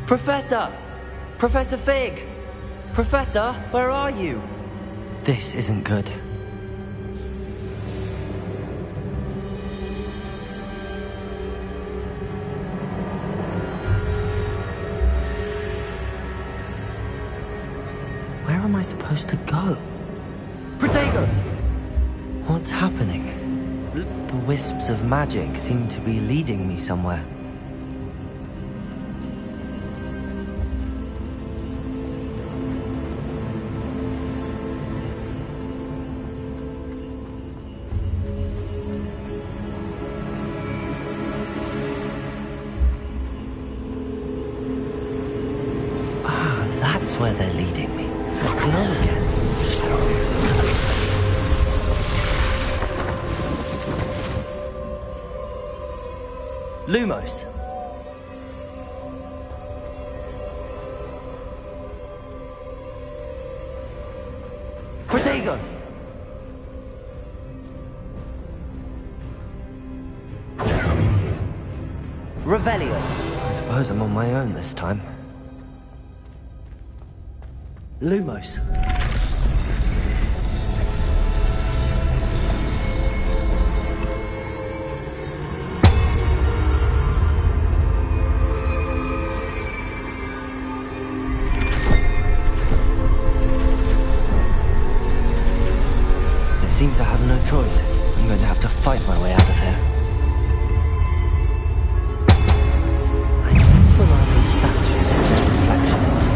Professor! Professor Fig! Professor, where are you? This isn't good. Where am I supposed to go? Protego! What's happening? The wisps of magic seem to be leading me somewhere. That's where they're leading me. Glow again. Lumos. Protego. Revelio. I suppose I'm on my own this time. Lumos. It seems I have no choice. I'm going to have to fight my way out of here. I need to align these statues with its reflections.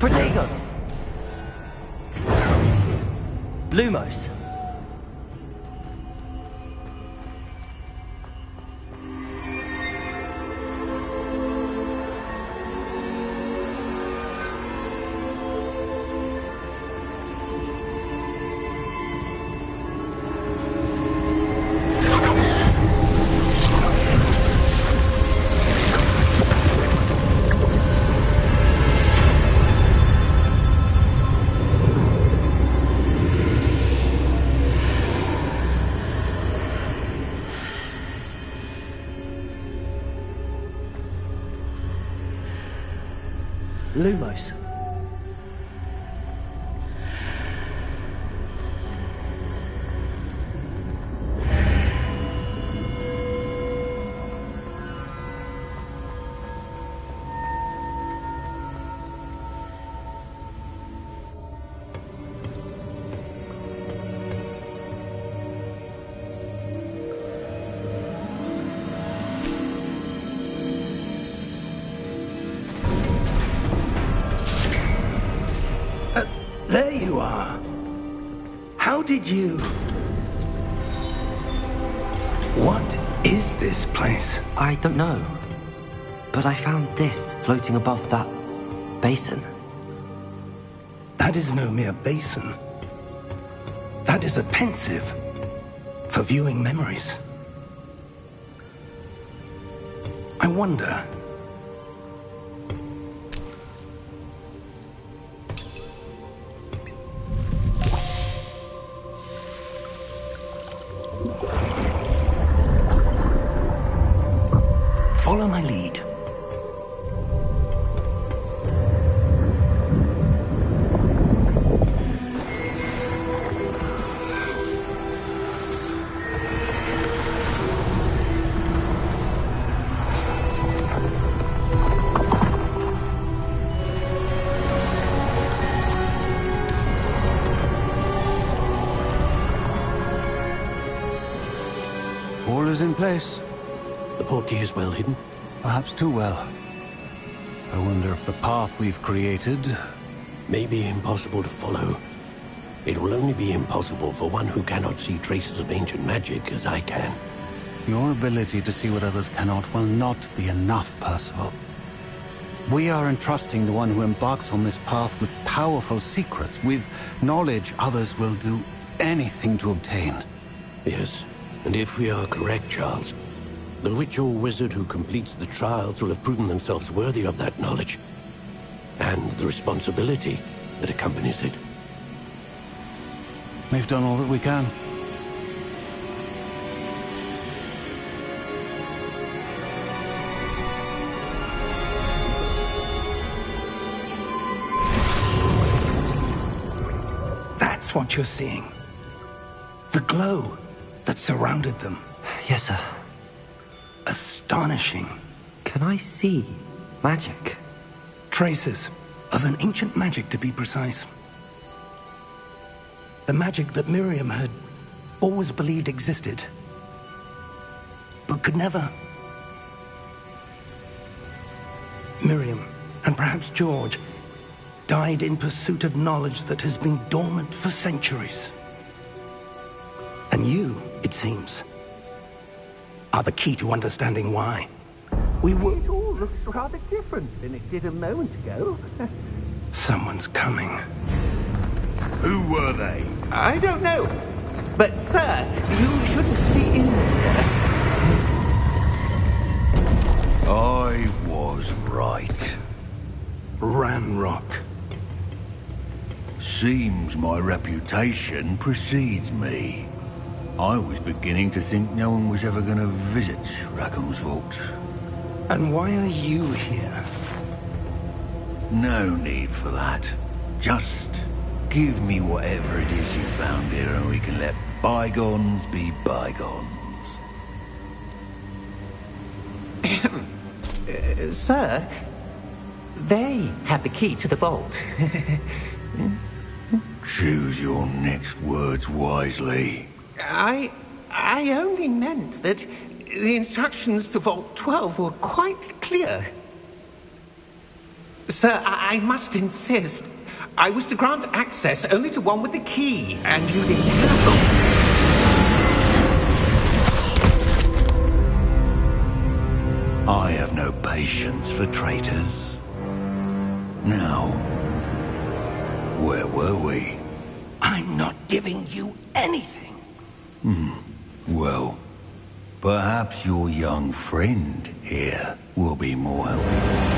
Protego! Lumos. Lumos. There you are. How did you... What is this place? I don't know. But I found this floating above that basin. That is no mere basin. That is a pensive for viewing memories. I wonder... Follow my lead. All is in place. The portkey is well hidden. Perhaps too well. I wonder if the path we've created... May be impossible to follow. It will only be impossible for one who cannot see traces of ancient magic as I can. Your ability to see what others cannot will not be enough, Percival. We are entrusting the one who embarks on this path with powerful secrets, with knowledge others will do anything to obtain. Yes, and if we are correct, Charles, the witch or wizard who completes the trials will have proven themselves worthy of that knowledge, and the responsibility that accompanies it. We've done all that we can. That's what you're seeing. The glow that surrounded them. Yes, sir. Astonishing. Can I see magic? Traces of an ancient magic, to be precise. The magic that Miriam had always believed existed, but could never. Miriam, and perhaps George, died in pursuit of knowledge that has been dormant for centuries. And you, it seems, are the key to understanding why. We were... It all looks rather different than it did a moment ago. Someone's coming. Who were they? I don't know. But, sir, you shouldn't be in here. I was right. Ranrock. Seems my reputation precedes me. I was beginning to think no one was ever going to visit Rackham's Vault. And why are you here? No need for that. Just give me whatever it is you found here and we can let bygones be bygones. Sir, they have the key to the vault. Choose your next words wisely. I only meant that the instructions to Vault 12 were quite clear. Sir, I must insist. I was to grant access only to one with the key, and you didn't have I have no patience for traitors. Now, where were we? I'm not giving you anything. Well, perhaps your young friend here will be more helpful.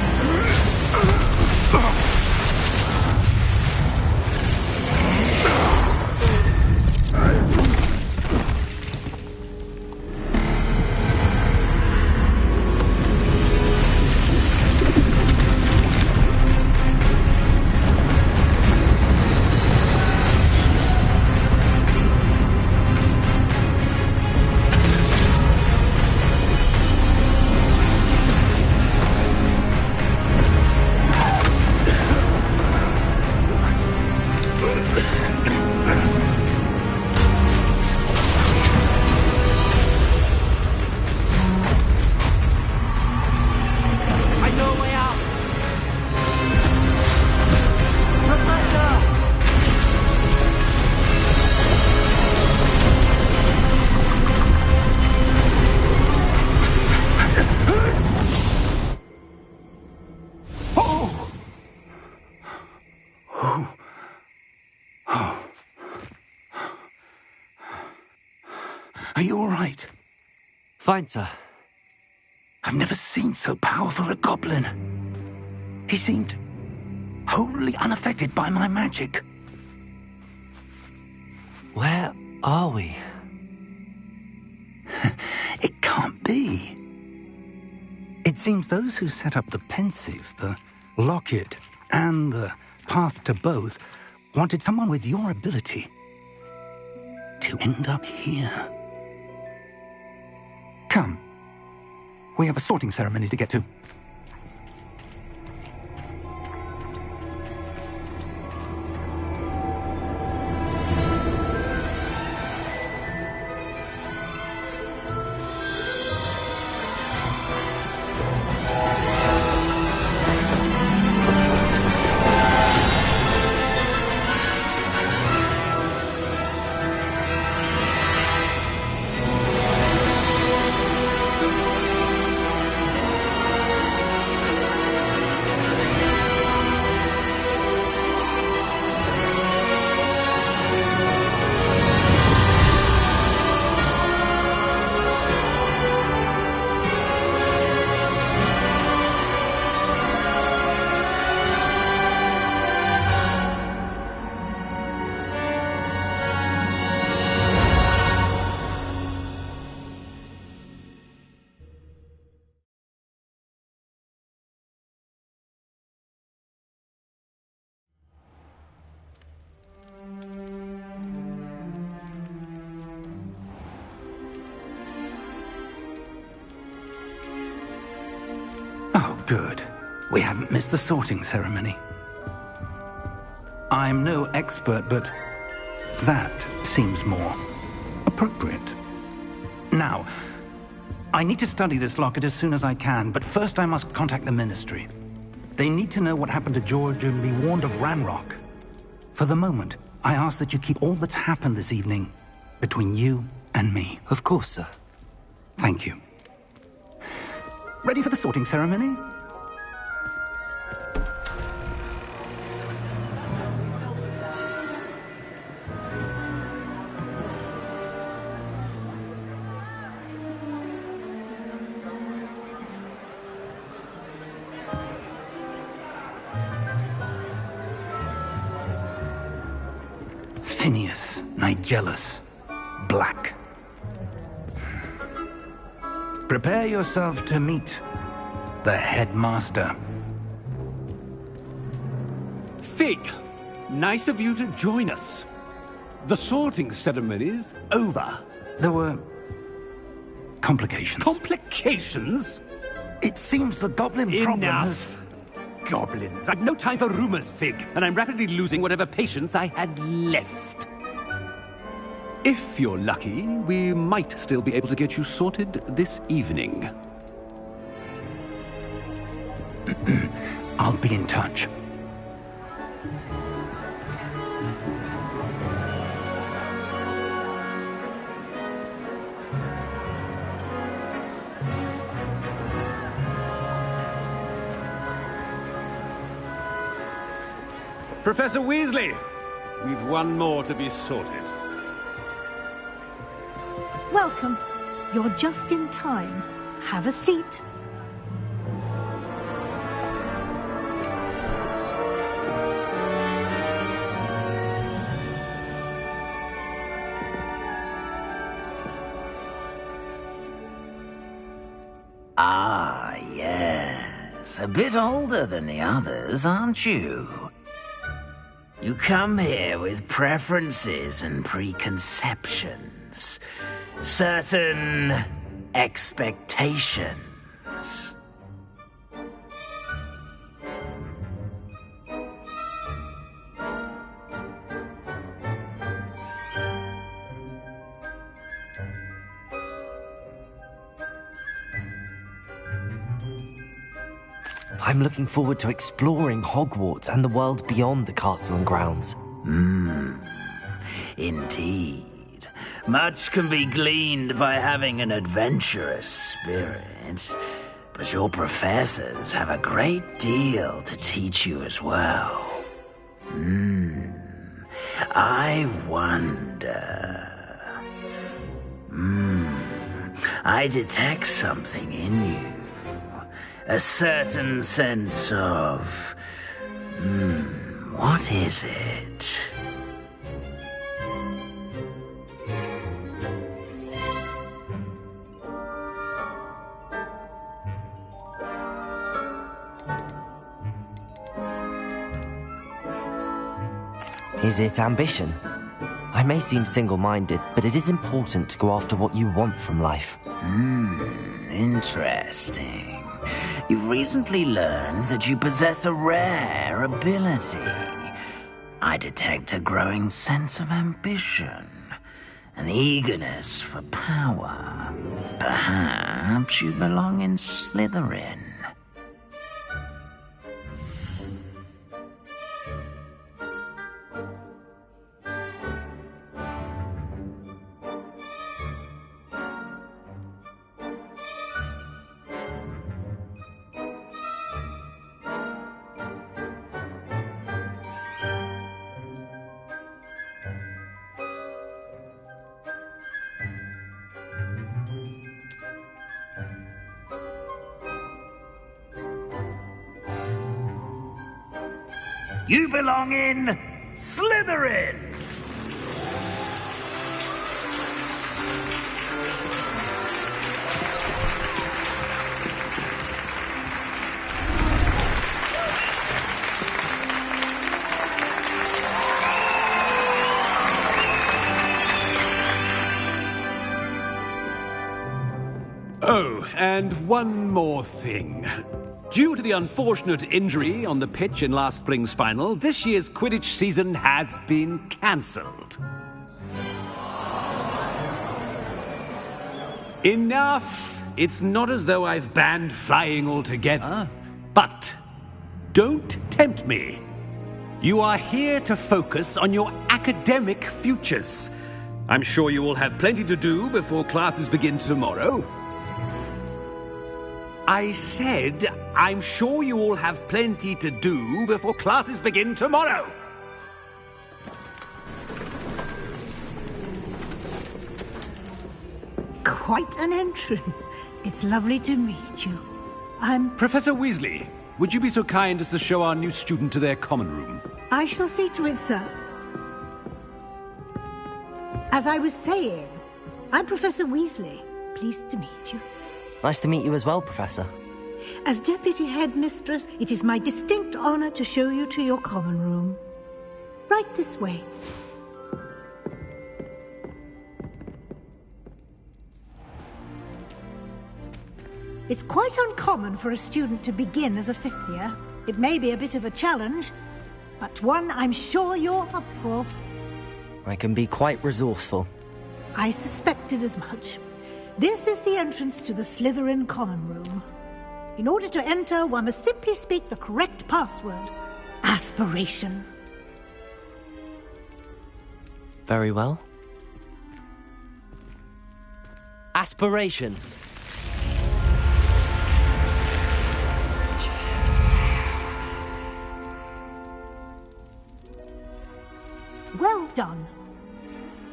Are you all right? Fine, sir. I've never seen so powerful a goblin. He seemed wholly unaffected by my magic. Where are we? It can't be. It seems those who set up the Pensieve, the Locket, and the Path to Both wanted someone with your ability to end up here. Come. We have a sorting ceremony to get to. Oh, good. We haven't missed the sorting ceremony. I'm no expert, but that seems more appropriate. Now, I need to study this locket as soon as I can, but first I must contact the Ministry. They need to know what happened to George and be warned of Ranrock. For the moment, I ask that you keep all that's happened this evening between you and me. Of course, sir. Thank you. Ready for the sorting ceremony? Phineas Nigellus Black. Prepare yourself to meet the headmaster. Fig, nice of you to join us. The sorting ceremony's over. There were complications. Complications? It seems the goblin problem has... Enough. Goblins. I've no time for rumors, Fig, and I'm rapidly losing whatever patience I had left. If you're lucky, we might still be able to get you sorted this evening. I'll be in touch. Professor Weasley! We've one more to be sorted. Welcome. You're just in time. Have a seat. Ah, yes. A bit older than the others, aren't you? You come here with preferences and preconceptions. Certain expectations. I'm looking forward to exploring Hogwarts and the world beyond the castle and grounds. Indeed. Much can be gleaned by having an adventurous spirit, but your professors have a great deal to teach you as well. I wonder... I detect something in you. A certain sense of... what is it? Is it ambition? I may seem single-minded, but it is important to go after what you want from life. Interesting. You've recently learned that you possess a rare ability. I detect a growing sense of ambition, an eagerness for power. Perhaps you belong in Slytherin. You belong in Slytherin! Oh, and one more thing. Due to the unfortunate injury on the pitch in last spring's final, this year's Quidditch season has been cancelled. Enough! It's not as though I've banned flying altogether. But don't tempt me. You are here to focus on your academic futures. I'm sure you will have plenty to do before classes begin tomorrow. I said, I'm sure you all have plenty to do before classes begin tomorrow. Quite an entrance. It's lovely to meet you. I'm... Professor Weasley, would you be so kind as to show our new student to their common room? I shall see to it, sir. As I was saying, I'm Professor Weasley. Pleased to meet you. Nice to meet you as well, Professor. As Deputy Headmistress, it is my distinct honor to show you to your common room. Right this way. It's quite uncommon for a student to begin as a fifth year. It may be a bit of a challenge, but one I'm sure you're up for. I can be quite resourceful. I suspected as much. This is the entrance to the Slytherin common room. In order to enter, one must simply speak the correct password. Aspiration. Very well. Aspiration. Well done.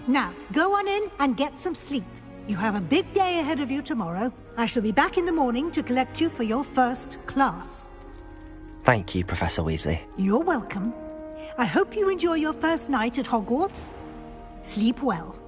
Now, go on in and get some sleep. You have a big day ahead of you tomorrow. I shall be back in the morning to collect you for your first class. Thank you, Professor Weasley. You're welcome. I hope you enjoy your first night at Hogwarts. Sleep well.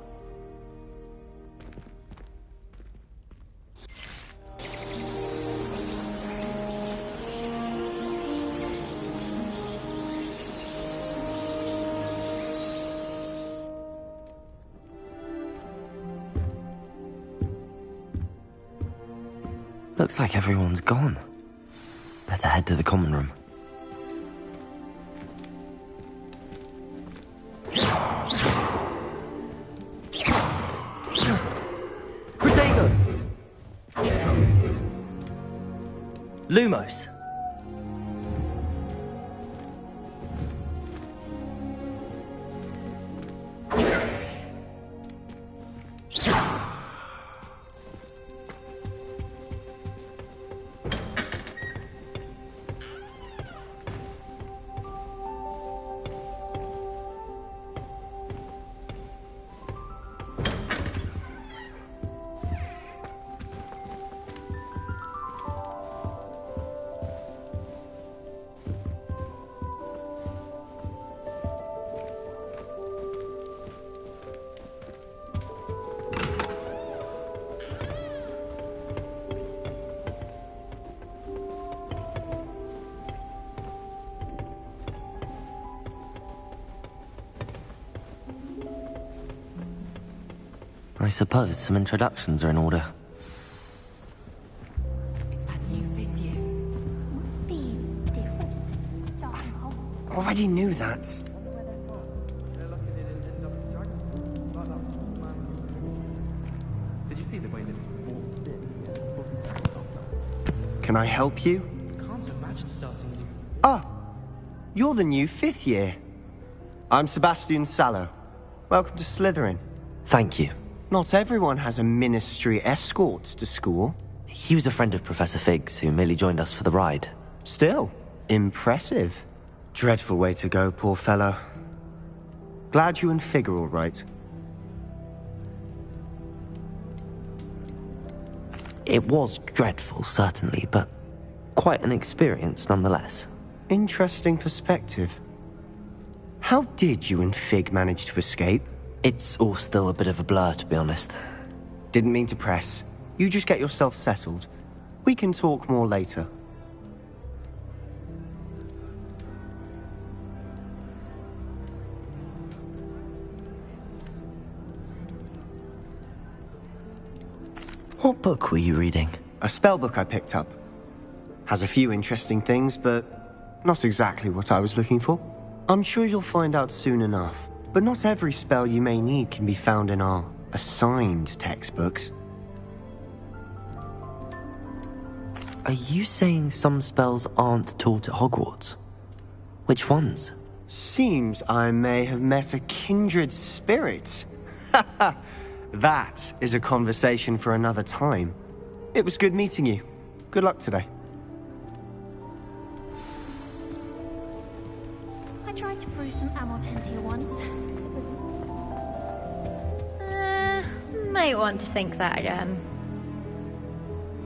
Looks like everyone's gone. Better head to the common room. Protego! Lumos. I suppose some introductions are in order. It's that new fifth year. Already knew that. Did you see the way that Can I help you? Can't imagine starting new. Ah, you're the new fifth year. I'm Sebastian Sallow. Welcome to Slytherin. Thank you. Not everyone has a ministry escort to school. He was a friend of Professor Fig's, who merely joined us for the ride. Still, impressive. Dreadful way to go, poor fellow. Glad you and Fig are all right. It was dreadful, certainly, but quite an experience nonetheless. Interesting perspective. How did you and Fig manage to escape? It's all still a bit of a blur, to be honest. Didn't mean to press. You just get yourself settled. We can talk more later. What book were you reading? A spellbook I picked up. Has a few interesting things, but not exactly what I was looking for. I'm sure you'll find out soon enough. But not every spell you may need can be found in our assigned textbooks. Are you saying some spells aren't taught at Hogwarts? Which ones? Seems I may have met a kindred spirit. That is a conversation for another time. It was good meeting you. Good luck today. I tried to brew some Amortentia once. Might want to think that again.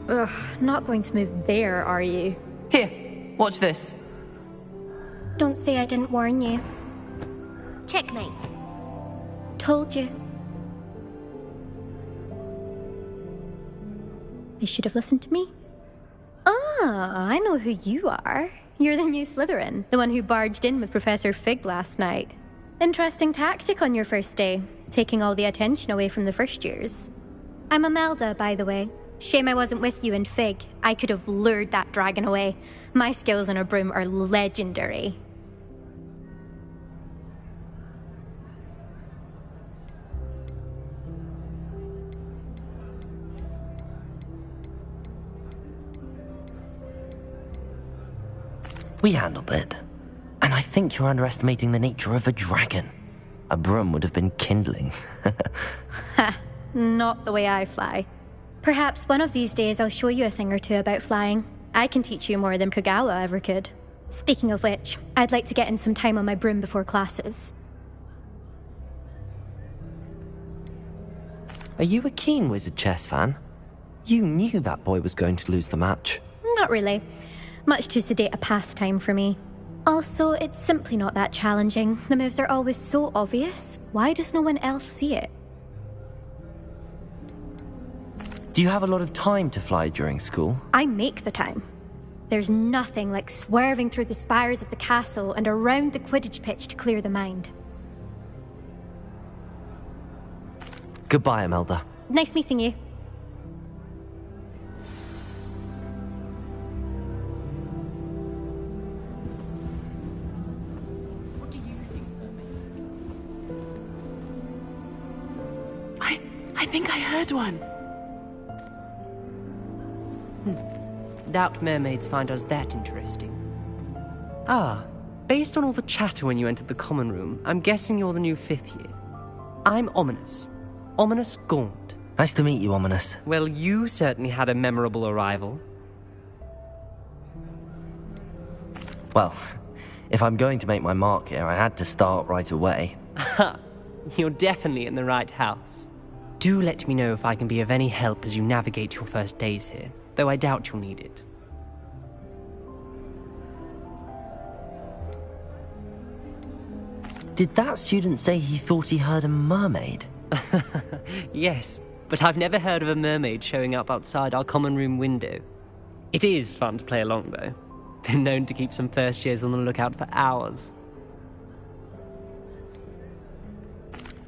Ugh, not going to move there, are you? Here, watch this. Don't say I didn't warn you. Checkmate. Told you. They should have listened to me. Ah, I know who you are. You're the new Slytherin, the one who barged in with Professor Fig last night. Interesting tactic on your first day, taking all the attention away from the first years. I'm Imelda, by the way. Shame I wasn't with you in Fig. I could have lured that dragon away. My skills on a broom are legendary. We handled it. And I think you're underestimating the nature of a dragon. A broom would have been kindling. Ha, not the way I fly. Perhaps one of these days I'll show you a thing or two about flying. I can teach you more than Kogawa ever could. Speaking of which, I'd like to get in some time on my broom before classes. Are you a keen Wizard chess fan? You knew that boy was going to lose the match. Not really. Much too sedate a pastime for me. Also, it's simply not that challenging. The moves are always so obvious. Why does no one else see it? Do you have a lot of time to fly during school? I make the time. There's nothing like swerving through the spires of the castle and around the Quidditch pitch to clear the mind. Goodbye, Imelda. Nice meeting you. What do you think, mermaids? I think I heard one. Doubt mermaids find us that interesting. Ah, based on all the chatter when you entered the common room, I'm guessing you're the new 5th year. I'm Ominous. Ominous Gaunt. Nice to meet you, Ominous. Well, you certainly had a memorable arrival. Well, if I'm going to make my mark here, I had to start right away. Ha! You're definitely in the right house. Do let me know if I can be of any help as you navigate your first days here, though I doubt you'll need it. Did that student say he thought he heard a mermaid? Yes, but I've never heard of a mermaid showing up outside our common room window. It is fun to play along, though. Been known to keep some first years on the lookout for hours.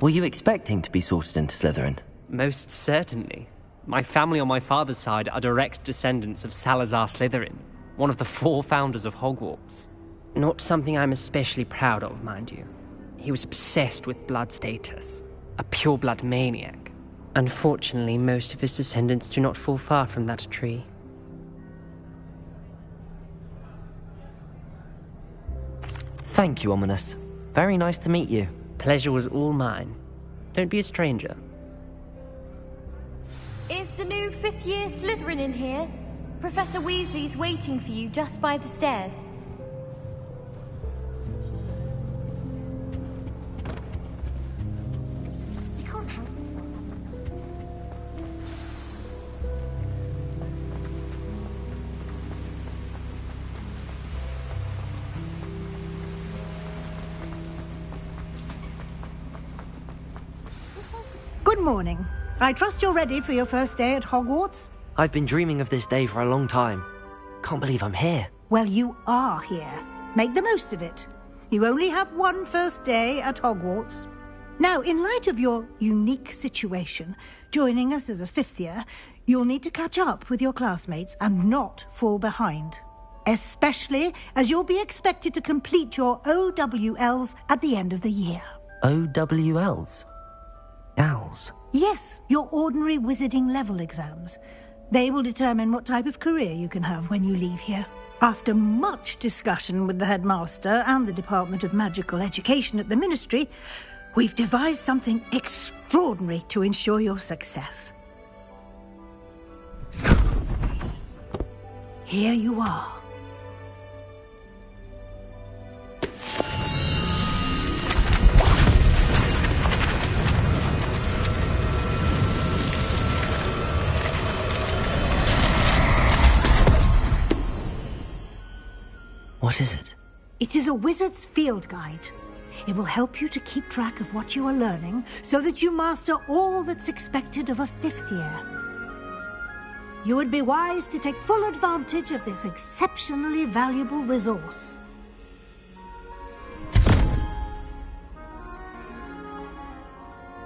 Were you expecting to be sorted into Slytherin? Most certainly. My family on my father's side are direct descendants of Salazar Slytherin, one of the 4 founders of Hogwarts. Not something I'm especially proud of, mind you. He was obsessed with blood status, a pure-blood maniac. Unfortunately, most of his descendants do not fall far from that tree. Thank you, Ominous. Very nice to meet you. Pleasure was all mine. Don't be a stranger. Is the new 5th year Slytherin in here? Professor Weasley's waiting for you just by the stairs. You can't help it. Good morning. I trust you're ready for your first day at Hogwarts? I've been dreaming of this day for a long time. Can't believe I'm here. Well, you are here. Make the most of it. You only have one first day at Hogwarts. Now, in light of your unique situation, joining us as a 5th year, you'll need to catch up with your classmates and not fall behind. Especially as you'll be expected to complete your OWLs at the end of the year. OWLs? Owls? Yes, your ordinary wizarding level exams. They will determine what type of career you can have when you leave here. After much discussion with the headmaster and the Department of Magical Education at the Ministry, we've devised something extraordinary to ensure your success. Here you are. What is it? It is a wizard's field guide. It will help you to keep track of what you are learning so that you master all that's expected of a 5th year. You would be wise to take full advantage of this exceptionally valuable resource.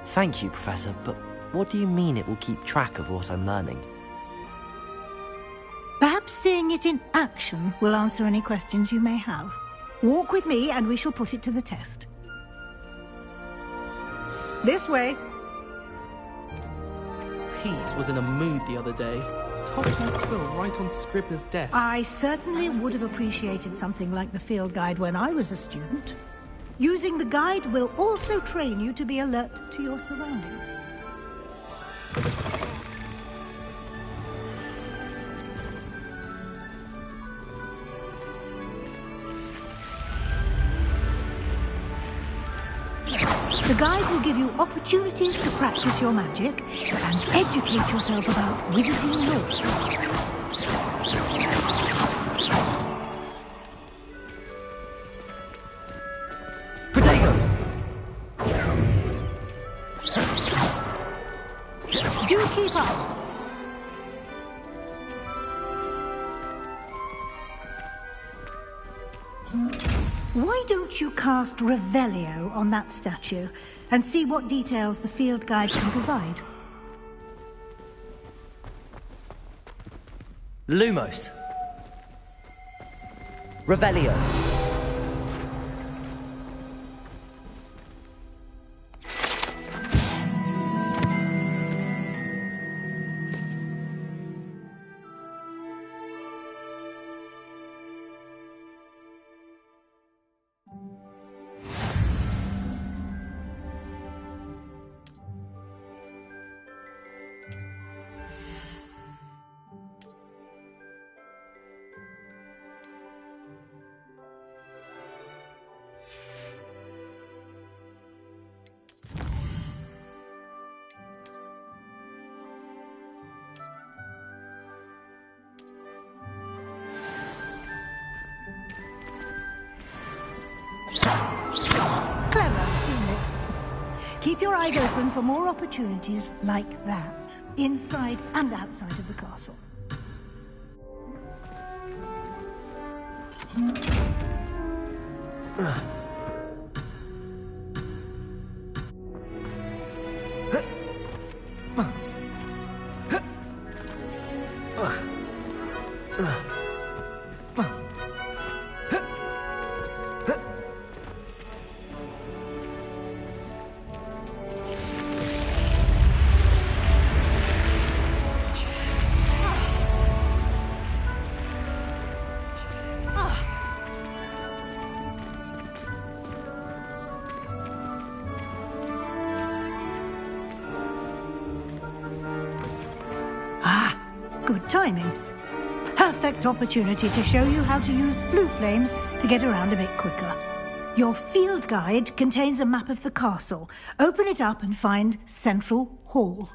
Thank you, Professor, but what do you mean it will keep track of what I'm learning? Perhaps seeing it in action will answer any questions you may have. Walk with me and we shall put it to the test. This way. Pete was in a mood the other day. tossed my quill right on Scribner's desk. I certainly would have appreciated something like the field guide when I was a student. Using the guide will also train you to be alert to your surroundings. The guide will give you opportunities to practice your magic and educate yourself about wizarding lore. Do keep up. Why don't you cast Revelio on that statue and see what details the field guide can provide? Lumos. Revelio. Clever, isn't it? Keep your eyes open for more opportunities like that, inside and outside of the castle. Good timing. Perfect opportunity to show you how to use flue flames to get around a bit quicker. Your field guide contains a map of the castle. Open it up and find Central Hall.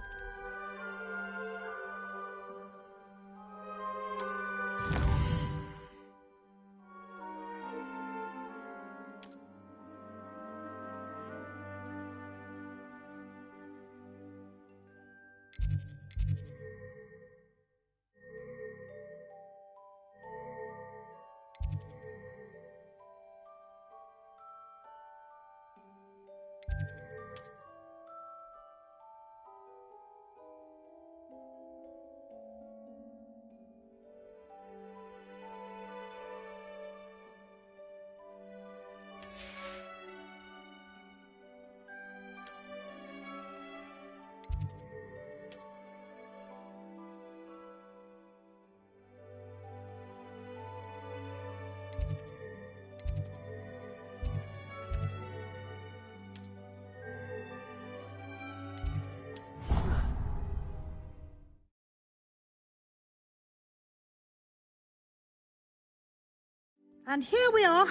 And here we are.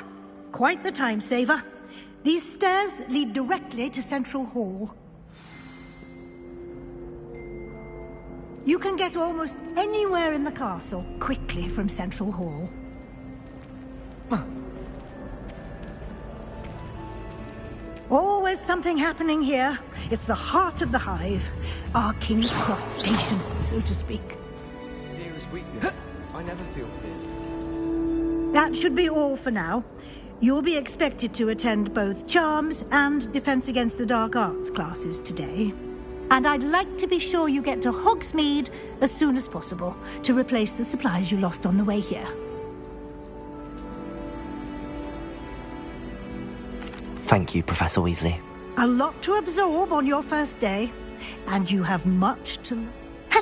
Quite the time saver. These stairs lead directly to Central Hall. You can get almost anywhere in the castle quickly from Central Hall. Always something happening here. It's the heart of the hive. Our King's Cross station, so to speak. Dearest weakness, I never feel fear. That should be all for now. You'll be expected to attend both Charms and Defense Against the Dark Arts classes today. And I'd like to be sure you get to Hogsmeade as soon as possible to replace the supplies you lost on the way here. Thank you, Professor Weasley. A lot to absorb on your first day, and you have much to...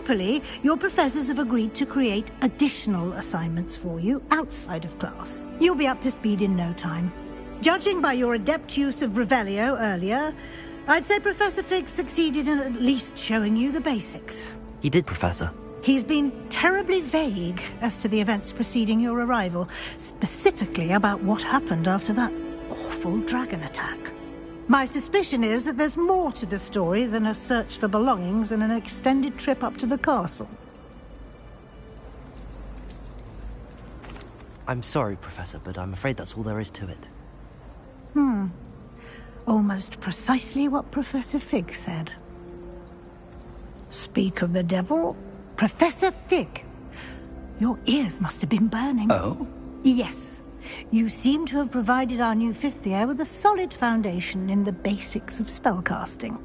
Happily, your professors have agreed to create additional assignments for you outside of class. You'll be up to speed in no time. Judging by your adept use of Revelio earlier, I'd say Professor Fig succeeded in at least showing you the basics. He did, Professor. He's been terribly vague as to the events preceding your arrival, specifically about what happened after that awful dragon attack. My suspicion is that there's more to the story than a search for belongings and an extended trip up to the castle. I'm sorry, Professor, but I'm afraid that's all there is to it. Almost precisely what Professor Fig said. Speak of the devil, Professor Fig. Your ears must have been burning. Oh? Yes. You seem to have provided our new fifth year with a solid foundation in the basics of spellcasting.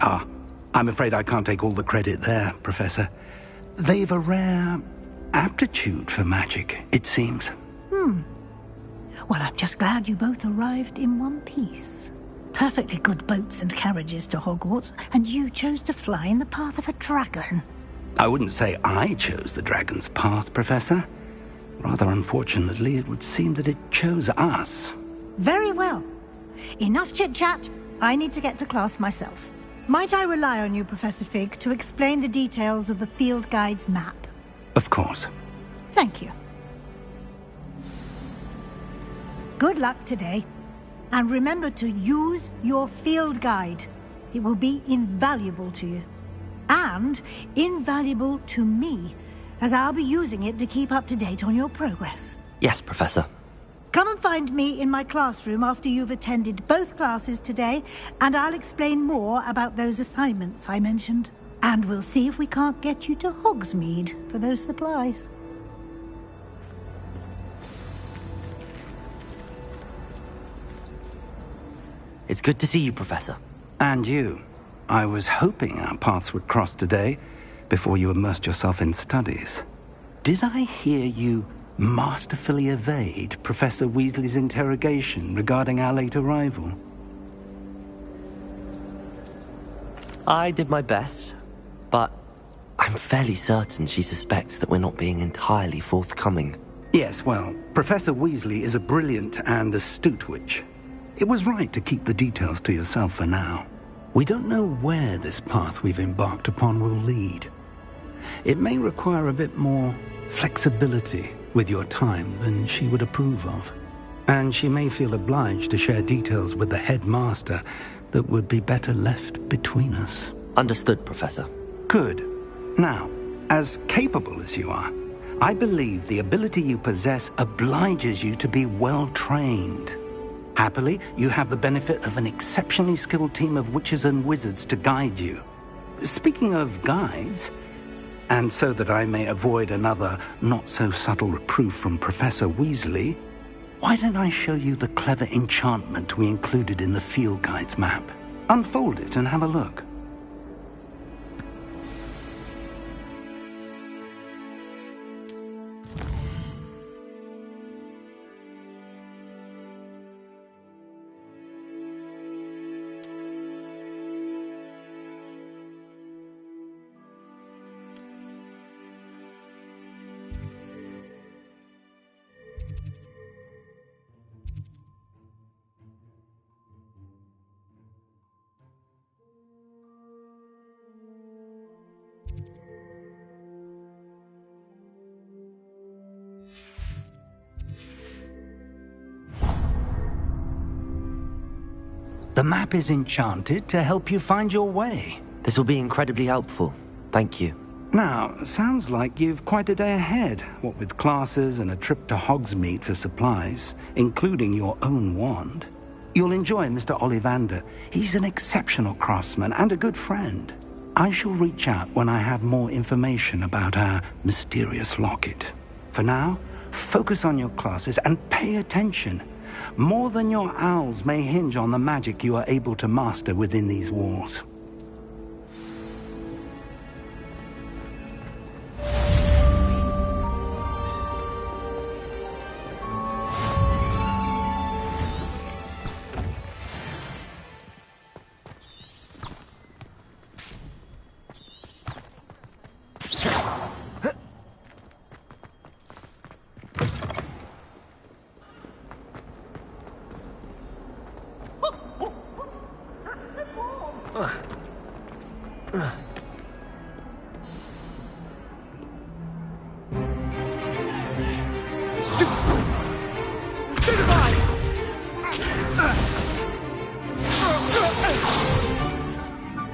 Ah, I'm afraid I can't take all the credit there, Professor. They've a rare aptitude for magic, it seems. Well, I'm just glad you both arrived in one piece. Perfectly good boats and carriages to Hogwarts, and you chose to fly in the path of a dragon. I wouldn't say I chose the dragon's path, Professor. Rather unfortunately, it would seem that it chose us. Very well. Enough chit-chat. I need to get to class myself. Might I rely on you, Professor Fig, to explain the details of the field guide's map? Of course. Thank you. Good luck today. And remember to use your field guide. It will be invaluable to you. And invaluable to me, as I'll be using it to keep up to date on your progress. Yes, Professor. Come and find me in my classroom after you've attended both classes today, and I'll explain more about those assignments I mentioned. And we'll see if we can't get you to Hogsmeade for those supplies. It's good to see you, Professor. And you. I was hoping our paths would cross today, before you immersed yourself in studies. Did I hear you masterfully evade Professor Weasley's interrogation regarding our late arrival? I did my best, but I'm fairly certain she suspects that we're not being entirely forthcoming. Yes, well, Professor Weasley is a brilliant and astute witch. It was right to keep the details to yourself for now. We don't know where this path we've embarked upon will lead. It may require a bit more flexibility with your time than she would approve of. And she may feel obliged to share details with the headmaster that would be better left between us. Understood, Professor. Good. Now, as capable as you are, I believe the ability you possess obliges you to be well trained. Happily, you have the benefit of an exceptionally skilled team of witches and wizards to guide you. Speaking of guides, and so that I may avoid another not-so-subtle reproof from Professor Weasley, why don't I show you the clever enchantment we included in the field guide's map? Unfold it and have a look. The map is enchanted to help you find your way. This will be incredibly helpful. Thank you. Now, sounds like you've quite a day ahead, what with classes and a trip to Hogsmeade for supplies, including your own wand. You'll enjoy Mr. Ollivander. He's an exceptional craftsman and a good friend. I shall reach out when I have more information about our mysterious locket. For now, focus on your classes and pay attention. More than your owls may hinge on the magic you are able to master within these walls. Is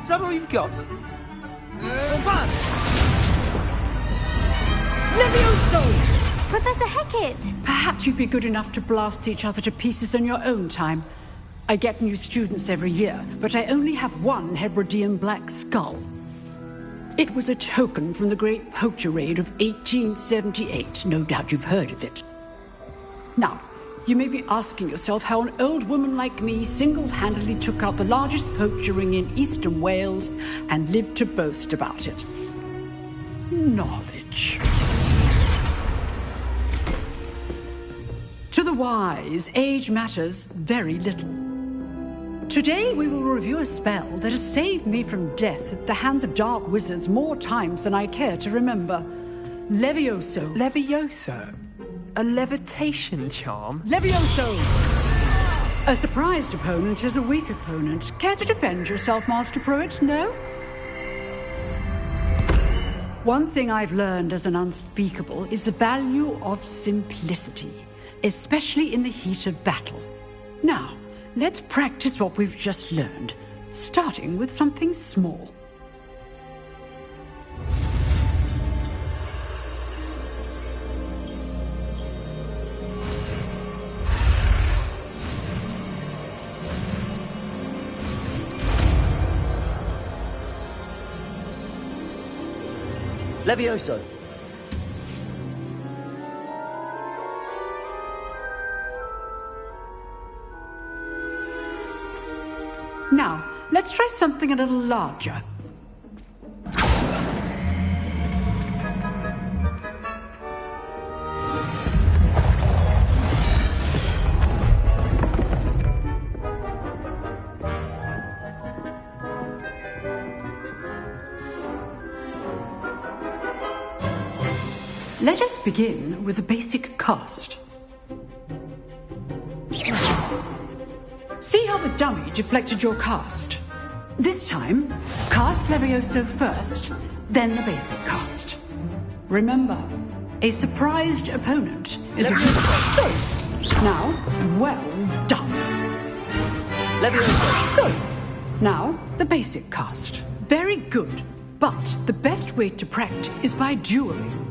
that all you've got? Levioso! Professor Hecat! Perhaps you'd be good enough to blast each other to pieces on your own time. I get new students every year, but I only have one Hebridean black skull. It was a token from the Great Poacher Raid of 1878. No doubt you've heard of it. Now, you may be asking yourself how an old woman like me single-handedly took out the largest poacher ring in eastern Wales and lived to boast about it. Knowledge. To the wise, age matters very little. Today we will review a spell that has saved me from death at the hands of dark wizards more times than I care to remember. Levioso. Levioso? A levitation charm? Levioso! A surprised opponent is a weak opponent. Care to defend yourself, Master Pruitt? No? One thing I've learned as an unspeakable is the value of simplicity, especially in the heat of battle. Now, let's practice what we've just learned, starting with something small. Levioso. Now, let's try something a little larger. Let us begin with the basic cast. See how the dummy deflected your cast? This time, cast Levioso first, then the basic cast. Remember, a surprised opponent is a good so. Now, well done. Levioso. Good. Now, the basic cast. Very good. But the best way to practice is by dueling.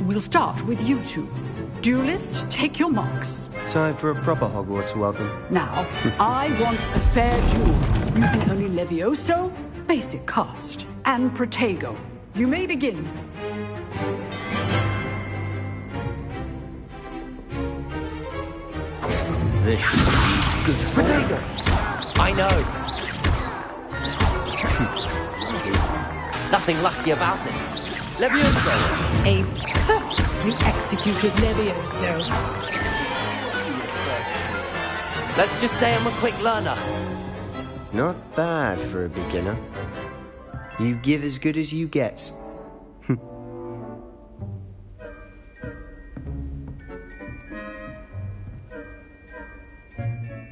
We'll start with you two. Duelists, take your marks. Time for a proper Hogwarts welcome. Now, I want a fair duel, using only Levioso, basic cast, and Protego. You may begin. This should be good. Protego! I know. Nothing lucky about it. Levioso! A perfectly executed Levioso. Let's just say I'm a quick learner. Not bad for a beginner. You give as good as you get.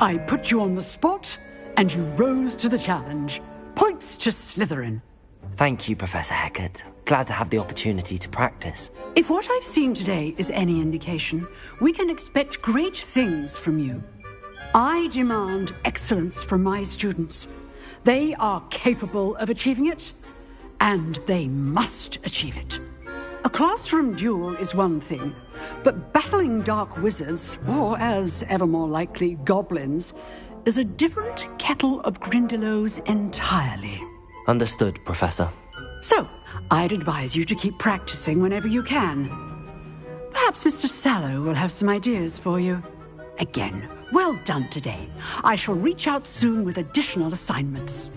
I put you on the spot, and you rose to the challenge. Points to Slytherin. Thank you, Professor Hecat. Glad to have the opportunity to practice. If what I've seen today is any indication, we can expect great things from you. I demand excellence from my students. They are capable of achieving it, and they must achieve it. A classroom duel is one thing, but battling dark wizards, or as ever more likely, goblins, is a different kettle of Grindylows entirely. Understood, Professor. So, I'd advise you to keep practicing whenever you can. Perhaps Mr. Sallow will have some ideas for you. Again, well done today. I shall reach out soon with additional assignments.